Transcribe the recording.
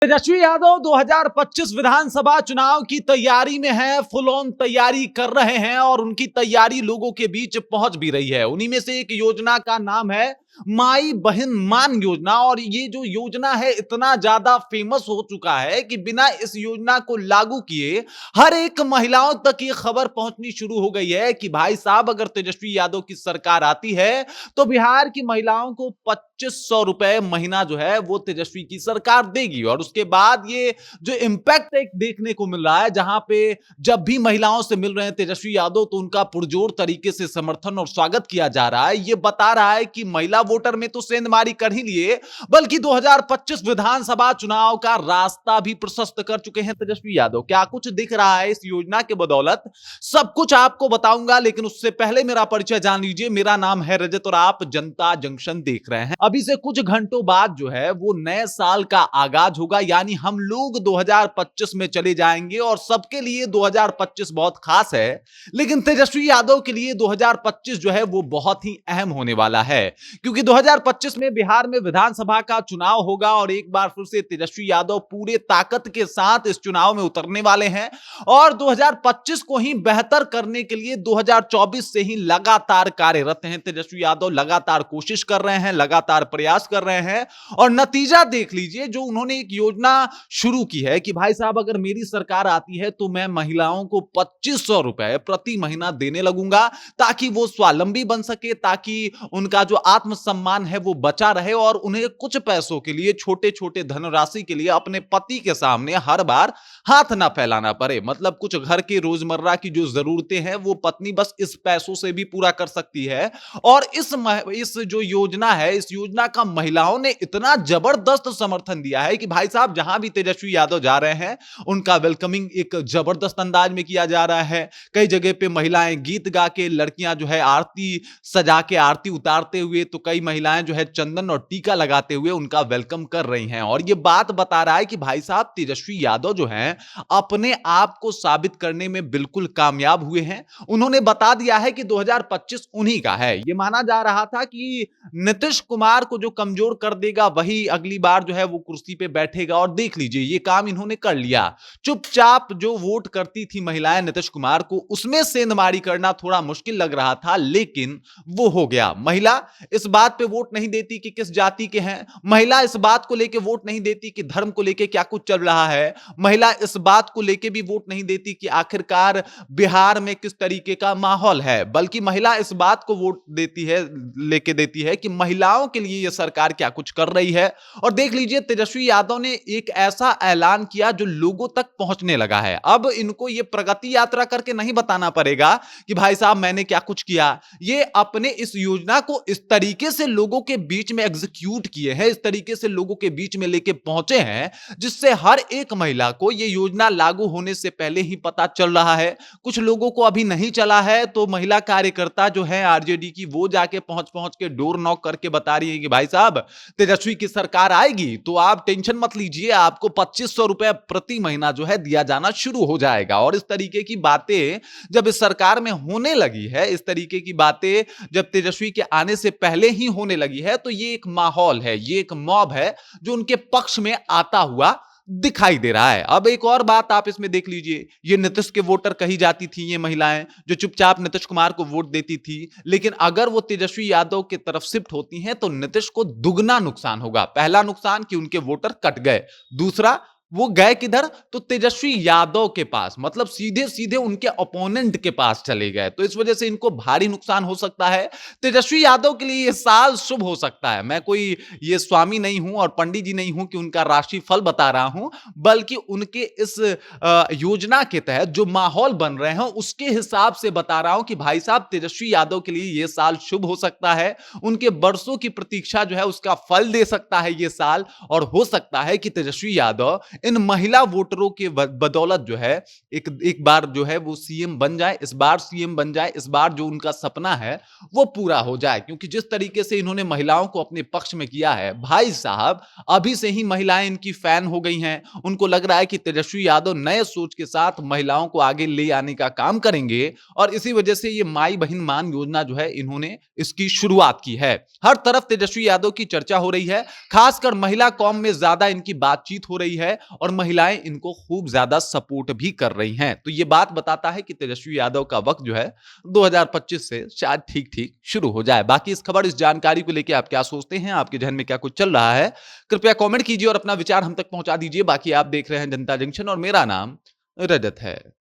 तेजस्वी यादव 2025 विधानसभा चुनाव की तैयारी में है, फुल ऑन तैयारी कर रहे हैं और उनकी तैयारी लोगों के बीच पहुंच भी रही है। उन्हीं में से एक योजना का नाम है माई बहन मान योजना और ये जो योजना है इतना ज्यादा फेमस हो चुका है कि बिना इस योजना को लागू किए हर एक महिलाओं तक ये खबर पहुंचनी शुरू हो गई है कि भाई साहब अगर तेजस्वी यादव की सरकार आती है तो बिहार की महिलाओं को 2500 रुपए महीना जो है वो तेजस्वी की सरकार देगी। और उसके बाद ये जो इंपैक्ट एक देखने को मिल रहा है, जहां पे जब भी महिलाओं से मिल रहे हैं तेजस्वी यादव तो उनका पुरजोर तरीके से समर्थन और स्वागत किया जा रहा है। ये बता रहा है कि महिला वोटर में तो सेंधमारी कर ही लिए, बल्कि 2025 विधानसभा चुनाव का रास्ता भी प्रशस्त कर चुके हैं तेजस्वी यादव। क्या कुछ दिख रहा है इस योजना के बदौलत, सब कुछ आपको बताऊंगा, लेकिन उससे पहले मेरा परिचय जान लीजिए। मेरा नाम है रजत और आप जनता जंक्शन देख रहे हैं। अभी से कुछ घंटों बाद जो है वो नए साल का आगाज होगा, यानी हम लोग 2025 में चले जाएंगे और सबके लिए 2025 बहुत खास है, लेकिन तेजस्वी यादव के लिए 2025 जो है वो बहुत ही अहम होने वाला है, क्योंकि 2025 में बिहार में विधानसभा का चुनाव होगा और एक बार फिर से तेजस्वी यादव पूरे ताकत के साथ इस चुनाव में उतरने वाले हैं। और 2025 को ही बेहतर करने के लिए 2024 से ही लगातार कार्यरत हैं तेजस्वी यादव, लगातार कोशिश कर रहे हैं, लगातार प्रयास कर रहे हैं। और नतीजा देख लीजिए, जो उन्होंने एक योजना शुरू की है कि भाई साहब अगर मेरी सरकार आती है तो मैं महिलाओं को 2500 रुपए प्रति महीना देने लगूंगा ताकि वो स्वावलंबी बन सके, ताकि उनका जो आत्मसम्मान है वो बचा रहे और उन्हें कुछ पैसों के लिए, छोटे छोटे धनराशि के लिए अपने पति के सामने हर बार हाथ ना फैलाना पड़े। मतलब कुछ घर के रोजमर्रा की जो जरूरतें हैं वो पत्नी बस इस पैसों से भी पूरा कर सकती है। और इस जो योजना है, इस योजना का महिलाओं ने इतना जबरदस्त समर्थन दिया है कि भाई साहब जहां भी तेजस्वी यादव जा रहे हैं उनका वेलकमिंग एक जबरदस्त अंदाज में किया जा रहा है। कई जगह पे महिलाएं गीत गा के, लड़कियां जो है आरती सजा के आरती उतारते हुए, तो कई महिलाएं जो है चंदन और टीका लगाते हुए उनका वेलकम कर रही हैं। और ये बात बता रहा है कि भाई साहब तेजस्वी यादव जो हैं अपने आप को साबित करने में बिल्कुल कामयाब हुए हैं। उन्होंने बता दिया है कि 2025 उन्हीं का है। ये माना जा रहा था कि नीतीश कुमार को जो कमजोर कर देगा वही अगली बार जो है वो कुर्सी पे बैठेगा, और देख लीजिए ये काम इन्होंने कर लिया। चुपचाप जो वोट करती थी महिलाएं नीतीश कुमार को, उसमें सेंधमारी करना थोड़ा मुश्किल लग रहा था, लेकिन वो हो गया। महिला इस बात पे वोट नहीं देती कि किस जाति के हैं, महिला इस बात को लेके वोट नहीं देती कि धर्म को लेके क्या कुछ चल रहा है, महिला इस बात को लेके भी वोट नहीं देती कि आखिरकार बिहार में किस तरीके का माहौल है, बल्कि महिला इस बात को वोट देती है, लेके देती है कि महिलाओं के लिए यह सरकार क्या कुछ कर रही है। और देख लीजिए तेजस्वी यादव ने एक ऐसा ऐलान किया जो लोगों तक पहुंचने लगा है। अब इनको यह प्रगति यात्रा करके नहीं बताना पड़ेगा कि भाई साहब मैंने क्या कुछ किया, ये अपने इस योजना को इस तरीके से लोगों के बीच में एग्जीक्यूट किए हैं, इस तरीके से लोगों के बीच में लेके पहुंचे हैं, जिससे हर एक महिला को यह योजना लागू होने से पहले ही पता चल रहा है। कुछ लोगों को अभी नहीं चला है, तो महिला कार्यकर्ता जो है आरजेडी की, वो जाके पहुंच पहुंच के डोर नॉक करके बता रही है कि भाई साहब तेजस्वी की सरकार आएगी तो आप टेंशन मत लीजिए, आपको 2500 रुपए प्रति महीना जो है दिया जाना शुरू हो जाएगा। और इस तरीके की बातें जब इस सरकार में होने लगी है, इस तरीके की बातें जब तेजस्वी के आने से पहले ही होने लगी है, तो ये एक माहौल है, ये एक मॉब है जो उनके पक्ष में आता हुआ दिखाई दे रहा है। अब एक और बात आप इसमें देख लीजिए, ये नीतीश के वोटर कही जाती थी, ये महिलाएं जो चुपचाप नीतीश कुमार को वोट देती थी, लेकिन अगर वो तेजस्वी यादव की तरफ शिफ्ट होती हैं तो नीतीश को दुगना नुकसान होगा। पहला नुकसान कि उनके वोटर कट गए, दूसरा वो गए किधर, तो तेजस्वी यादव के पास, मतलब सीधे सीधे उनके ओपोनेंट के पास चले गए। तो इस वजह से इनको भारी नुकसान हो सकता है। तेजस्वी यादव के लिए यह साल शुभ हो सकता है। मैं कोई ये स्वामी नहीं हूं और पंडित जी नहीं हूं कि उनका राशि फल बता रहा हूं, बल्कि उनके इस योजना के तहत जो माहौल बन रहे हैं उसके हिसाब से बता रहा हूं कि भाई साहब तेजस्वी यादव के लिए यह साल शुभ हो सकता है। उनके बरसों की प्रतीक्षा जो है उसका फल दे सकता है ये साल, और हो सकता है कि तेजस्वी यादव इन महिला वोटरों के बदौलत जो है एक एक बार जो है वो सीएम बन जाए, इस बार सीएम बन जाए, इस बार जो उनका सपना है वो पूरा हो जाए। क्योंकि जिस तरीके से इन्होंने महिलाओं को अपने पक्ष में किया है, भाई साहब अभी से ही महिलाएं इनकी फैन हो गई हैं। उनको लग रहा है कि तेजस्वी यादव नए सोच के साथ महिलाओं को आगे ले आने का काम करेंगे और इसी वजह से ये माई बहन मान योजना जो है इन्होंने इसकी शुरुआत की है। हर तरफ तेजस्वी यादव की चर्चा हो रही है, खासकर महिला कौम में ज्यादा इनकी बातचीत हो रही है और महिलाएं इनको खूब ज्यादा सपोर्ट भी कर रही हैं। तो ये बात बताता है कि तेजस्वी यादव का वक्त जो है 2025 से शायद ठीक ठीक शुरू हो जाए। बाकी इस खबर, इस जानकारी को लेकर आप क्या सोचते हैं, आपके जहन में क्या कुछ चल रहा है, कृपया कमेंट कीजिए और अपना विचार हम तक पहुंचा दीजिए। बाकी आप देख रहे हैं जनता जंक्शन और मेरा नाम रजत है।